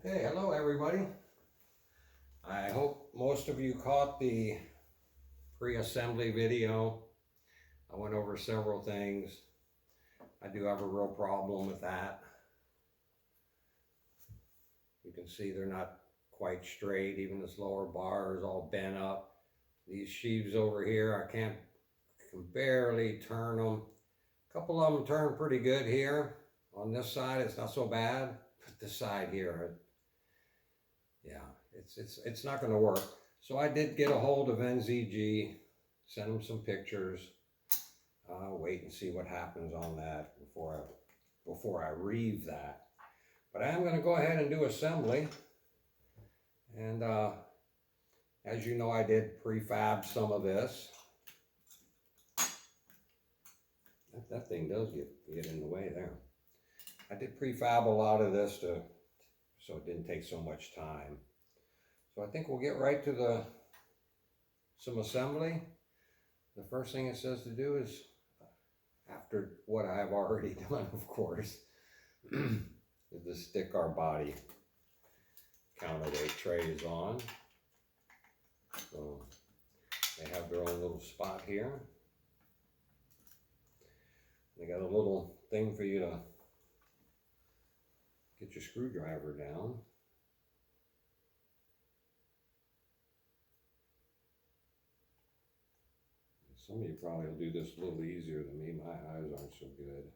Hey, hello everybody. I hope most of you caught the pre-assembly video. I went over several things. I do have a real problem with that. You can see they're not quite straight. Even this lower bar is all bent up. These sheaves over here, I can barely turn them. A couple of them turn pretty good here. On this side, it's not so bad. But this side here, yeah, it's not going to work. So I did get a hold of NZG, send them some pictures. Wait and see what happens on that before I reeve that. But I am going to go ahead and do assembly. And as you know, I did prefab some of this. That thing does get in the way there. I did prefab a lot of this so it didn't take so much time. So I think we'll get right to some assembly. The first thing it says to do is, after what I have already done, of course, is to stick our body counterweight trays on. So they have their own little spot here. They got a little thing for you to get your screwdriver down. Some of you probably will do this a little easier than me. My eyes aren't so good.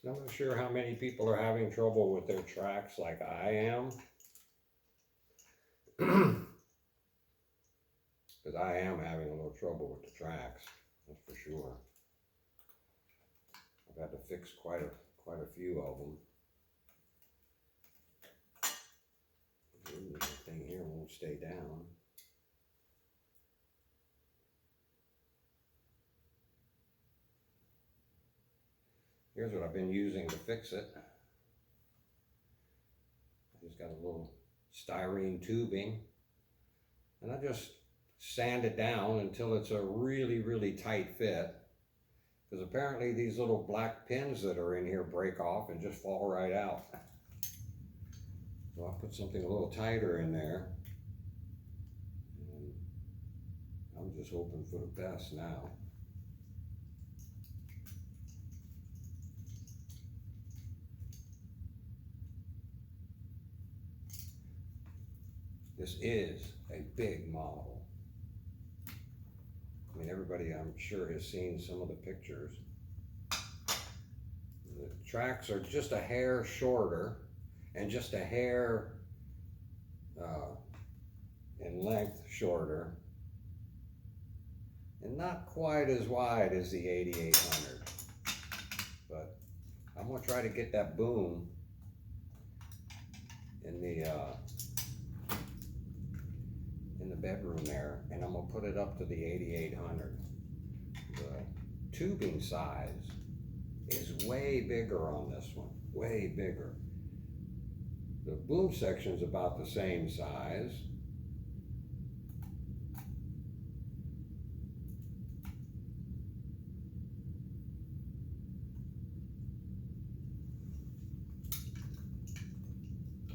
I'm not sure how many people are having trouble with their tracks like I am. Because I am having a little trouble with the tracks, that's for sure. I've had to fix quite a few of them. The thing here won't stay down. Here's what I've been using to fix it. I just got a little styrene tubing, and I just sand it down until it's a really, really tight fit. Because apparently these little black pins that are in here break off and just fall right out. So I'll put something a little tighter in there. And I'm just hoping for the best now. This is a big model. I mean, everybody I'm sure has seen some of the pictures. The tracks are just a hair shorter and just a hair in length shorter, and not quite as wide as the 8800. But I'm gonna try to get that boom in the bedroom there, and I'm gonna put it up to the 8800. The tubing size is way bigger on this one, way bigger. The boom section's about the same size.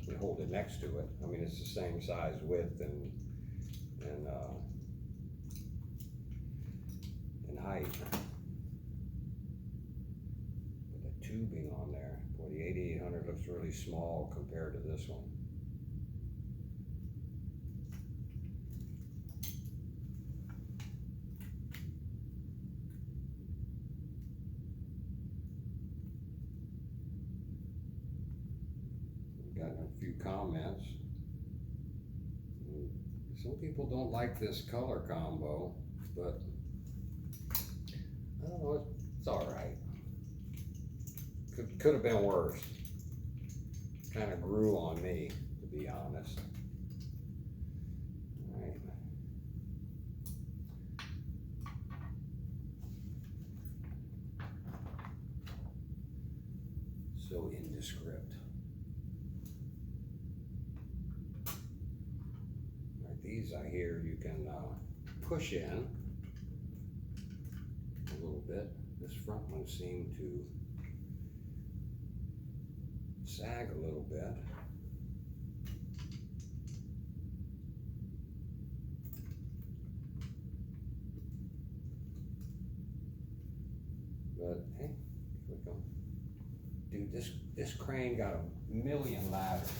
You hold it next to it. I mean, it's the same size width and height. But the tubing on there, boy, the 8800 looks really small compared to this one. We've gotten a few comments. Some people don't like this color combo, but I don't know, it's all right. Could have been worse. Kind of grew on me, to be honest. These I hear you can push in a little bit. This front one seemed to sag a little bit. But hey, here we go. Dude, this crane got 1,000,000 ladders.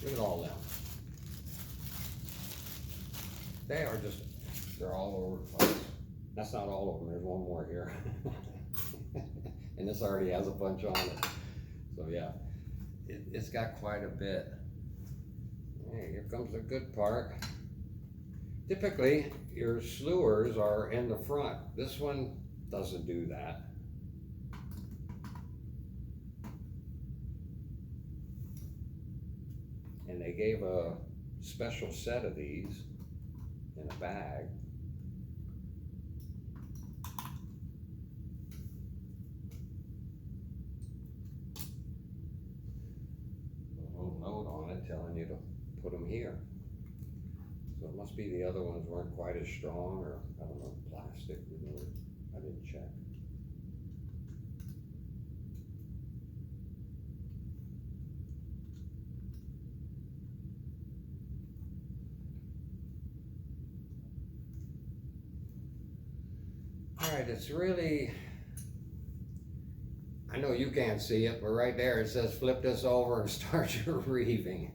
Look at all them. They are just, they're all over the place. That's not all of them, there's one more here. And this already has a bunch on it. So yeah, it's got quite a bit. Hey, here comes the good part. Typically, your slewers are in the front. This one doesn't do that. And they gave a special set of these in a bag. A little note on it telling you to put them here. So it must be the other ones weren't quite as strong, or I don't know, plastic, I didn't check. All right, it's really, I know you can't see it, but right there it says flip this over and start your reeving.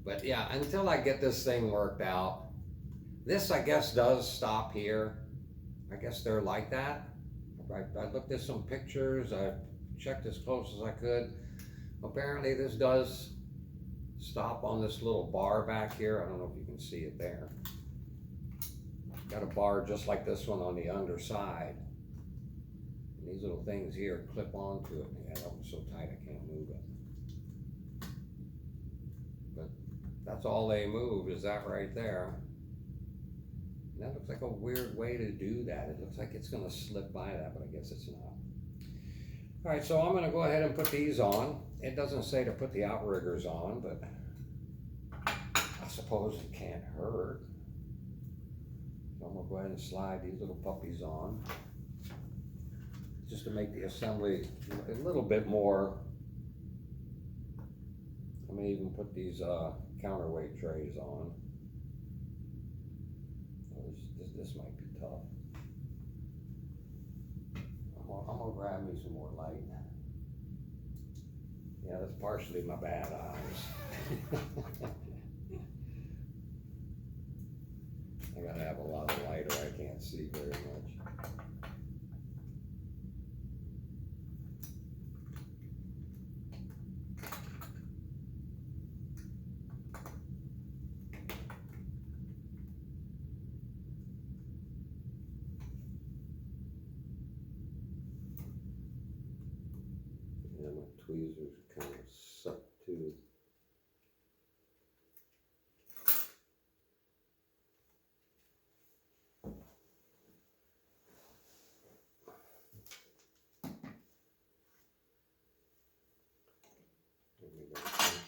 But yeah, until I get this thing worked out, this I guess does stop here. I guess they're like that. I looked at some pictures, I checked as close as I could. Apparently this does stop on this little bar back here. I don't know if you can see it there. Got a bar just like this one on the underside. And these little things here clip onto it. Yeah, that was so tight I can't move it. But that's all they move, is that right there. And that looks like a weird way to do that. It looks like it's gonna slip by that, but I guess it's not. All right, so I'm gonna go ahead and put these on. It doesn't say to put the outriggers on, but I suppose it can't hurt. So I'm gonna go ahead and slide these little puppies on, just to make the assembly a little bit more. I may even put these counterweight trays on. This might be tough. I'm gonna grab me some more light. Yeah, that's partially my bad eyes. I gotta have a lot of light or I can't see very much. Yeah, my tweezers kind of suck too.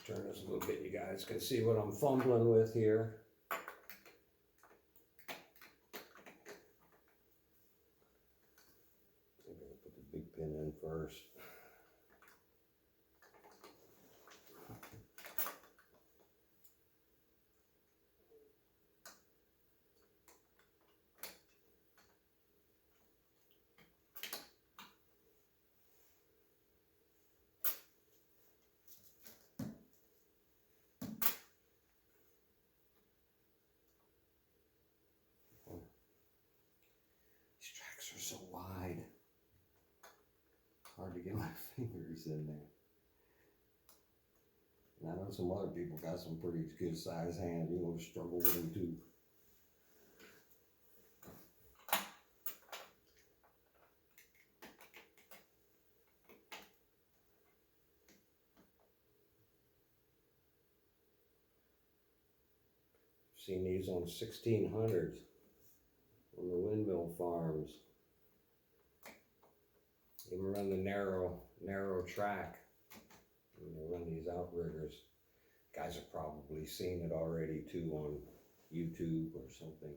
Turn this a little bit, you guys can see what I'm fumbling with here. I'm gonna put the big pin in first. Are so wide, hard to get my fingers in there. And I know some other people got some pretty good size hands. You will struggle with them too. Seen these on 1600s on the windmill farms. Even run the narrow track when they run these outriggers. Guys have probably seen it already too on YouTube or something.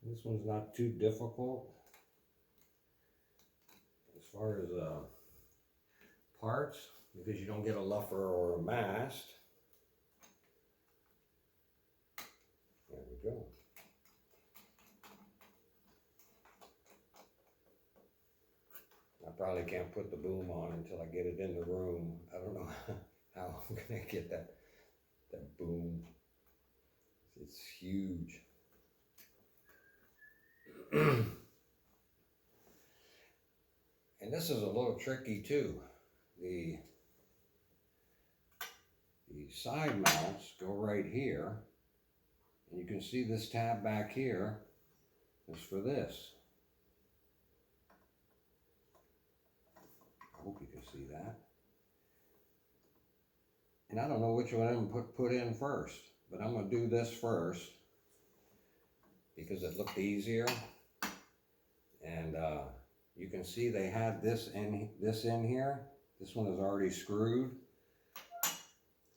This one's not too difficult as far as parts, because you don't get a luffer or a mast. There we go. I probably can't put the boom on until I get it in the room. I don't know how I'm gonna get that boom. It's huge. And this is a little tricky too. The side mounts go right here, and you can see this tab back here is for this. I hope you can see that. And I don't know which one I'm put in first, but I'm gonna do this first because it looked easier. And you can see they had this in here. This one is already screwed.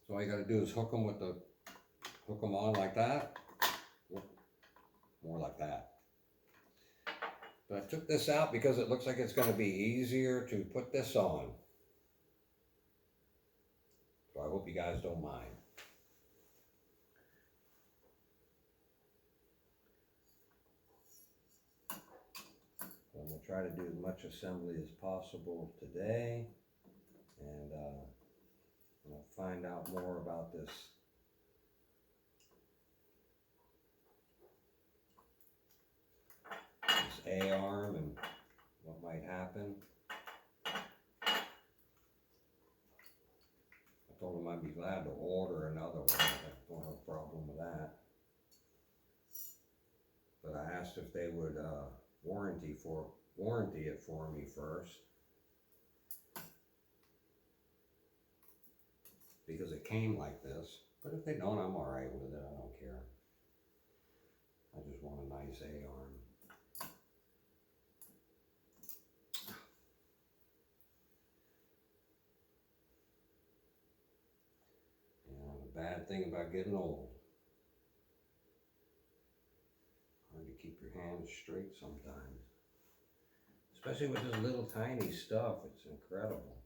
So all you gotta do is hook them on like that. More like that. But I took this out because it looks like it's gonna be easier to put this on. So I hope you guys don't mind. I'm going to try to do as much assembly as possible today, and I'll find out more about this A-arm and what might happen. I told them I'd be glad to order another one. I don't have a problem with that. But I asked if they would warranty it for me first, because it came like this. But if they don't, I'm alright with it. I don't care. I just want a nice A-arm. The bad thing about getting old, hard to keep your hands straight sometimes. Especially with this little tiny stuff, it's incredible.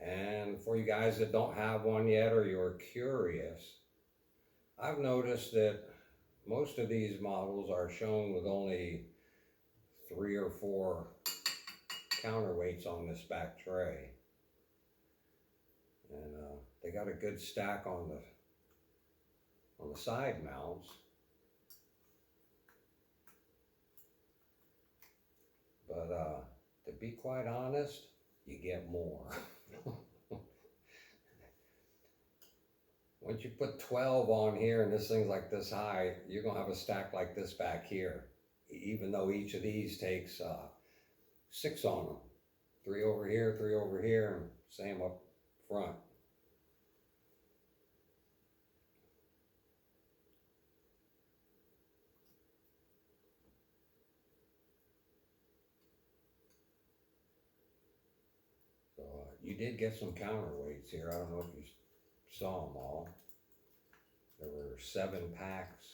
And for you guys that don't have one yet, or you're curious, I've noticed that most of these models are shown with only 3 or 4 counterweights on this back tray. And they got a good stack on the side mounts. But to be quite honest, you get more. Once you put 12 on here and this thing's like this high, you're gonna have a stack like this back here, even though each of these takes 6 on them. 3 over here, 3 over here, and same up front. So you did get some counterweights here. I don't know if you saw them all. There were 7 packs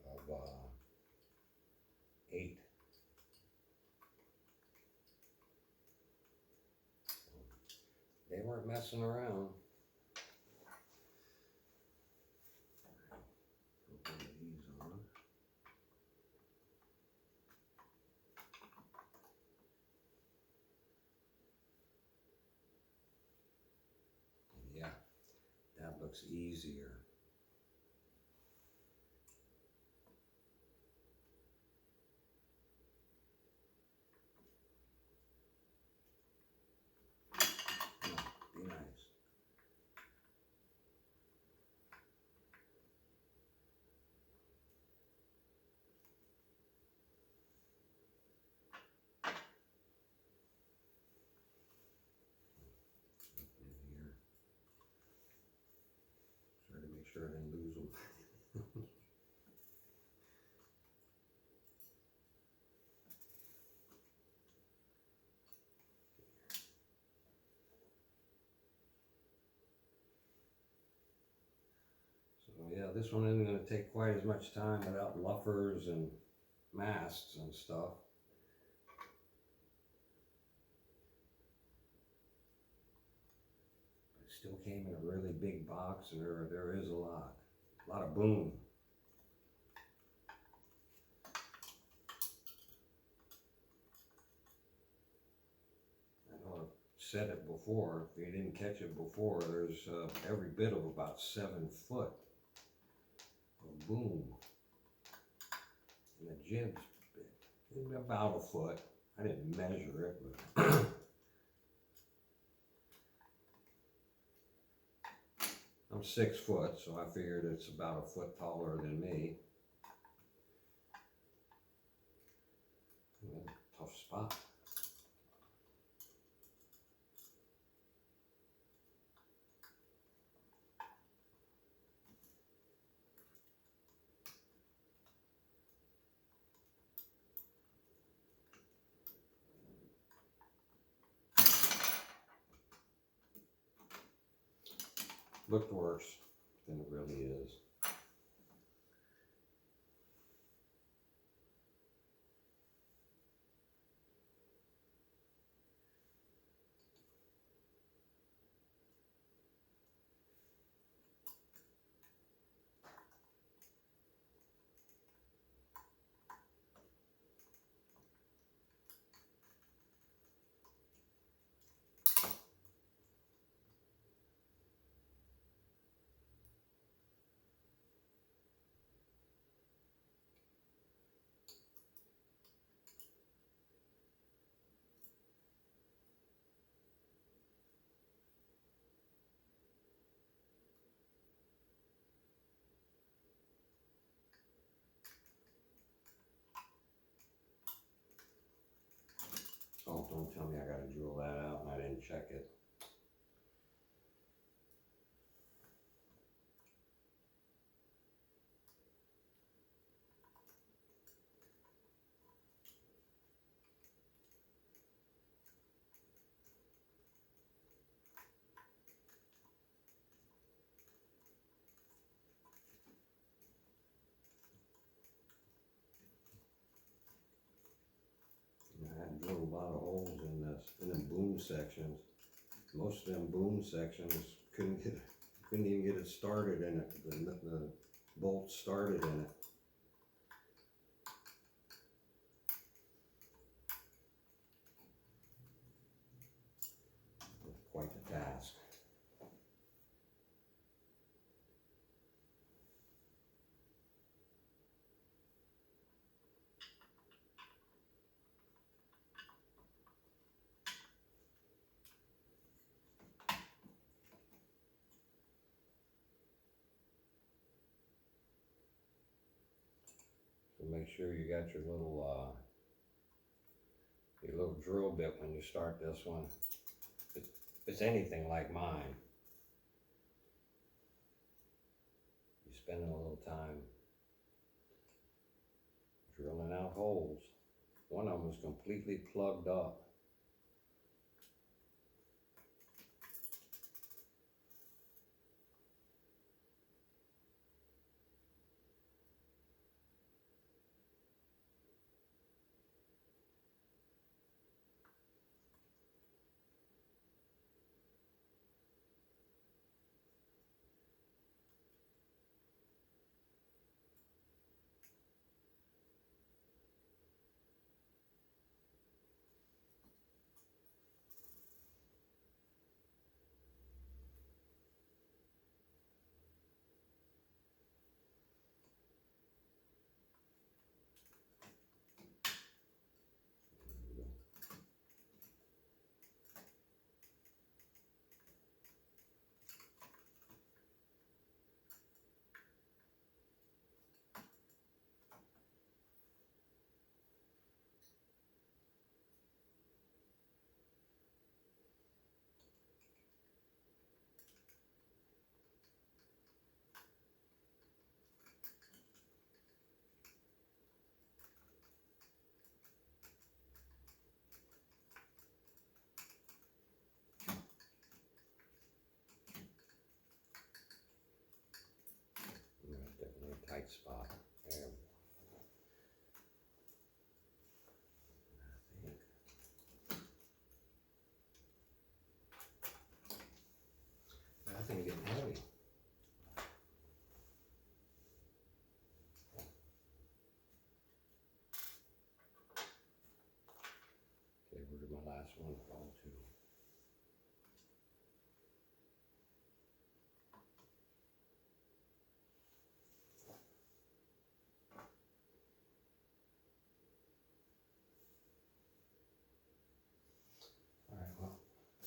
of 8. They weren't messing around. Put one of these on. Yeah, that looks easier. Very nice. Here. Try to make sure I didn't lose them. So yeah, this one isn't going to take quite as much time without luffers and masks and stuff. It still came in a really big box, and there is a lot of boom. I know I've said it before. If you didn't catch it before, there's every bit of about 7 foot of boom, and the jib's about a foot. I didn't measure it, but I'm 6 foot, so I figured it's about a foot taller than me. Tough spot. Looked worse than it really is. Oh, don't tell me I gotta drill that out and I didn't check it. I drilled a lot of holes in them boom sections. Most of them boom sections couldn't even get it started in it. The bolt started in it. Quite the task. So make sure you got your little drill bit when you start this one. If it's anything like mine, you spend a little time drilling out holes. One of them was completely plugged up. Where did my last one fall to? Alright, well,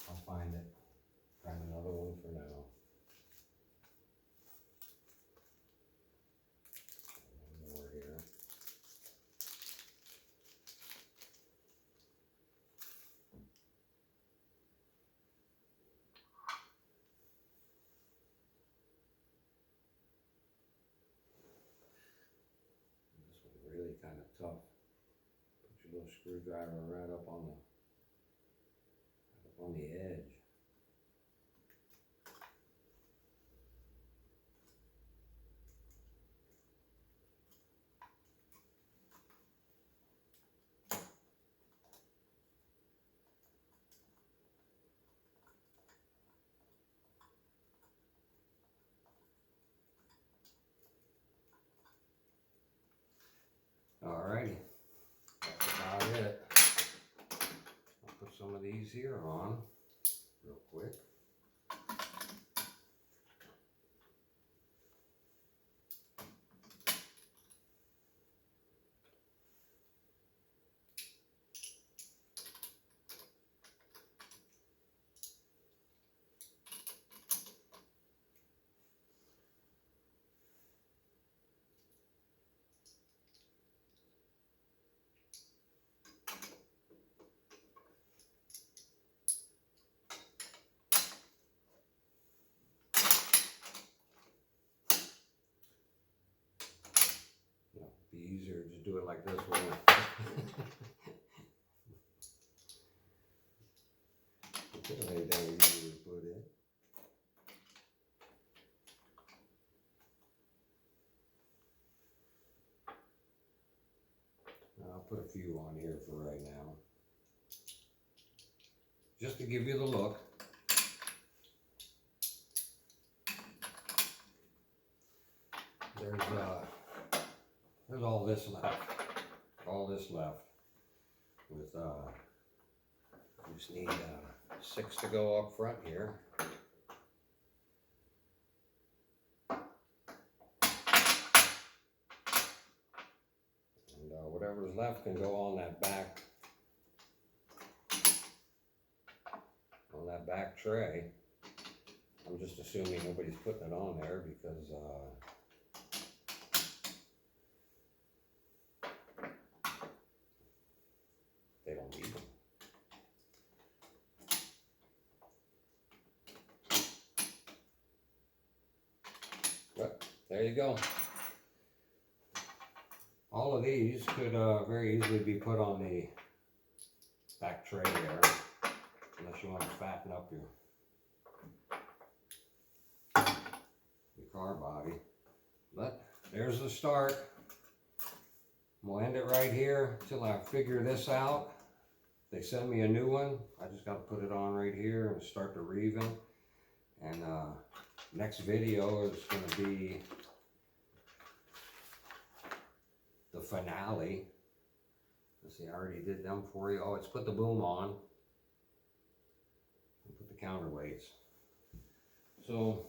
I'll find it. Find another one for now. One more here. This one's really kind of tough. Put your little screwdriver right up on the edge. Alrighty, that's about it. I'll put some of these here on real quick. Be easier to do it like this, wouldn't it? It ain't that easy to put in. I'll put a few on here for right now, just to give you the look. There's all this left. All this left. With we just need 6 to go up front here. And whatever's left can go on that back tray. I'm just assuming nobody's putting it on there because they don't need them. But there you go. All of these could very easily be put on the back tray there, unless you want to fatten up your car body. But there's the start. We'll end it right here until I figure this out. If they send me a new one, I just got to put it on right here and start the reeving. And next video is going to be the finale. Let's see, I already did them for you. Oh, let's put the boom on and put the counterweights. So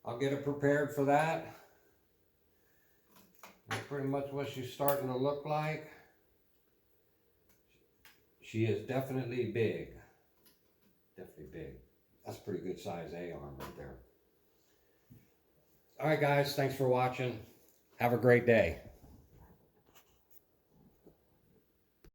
I'll get it prepared for that. That's pretty much what she's starting to look like. She is definitely big. Definitely big. That's a pretty good size A-arm right there. All right, guys. Thanks for watching. Have a great day.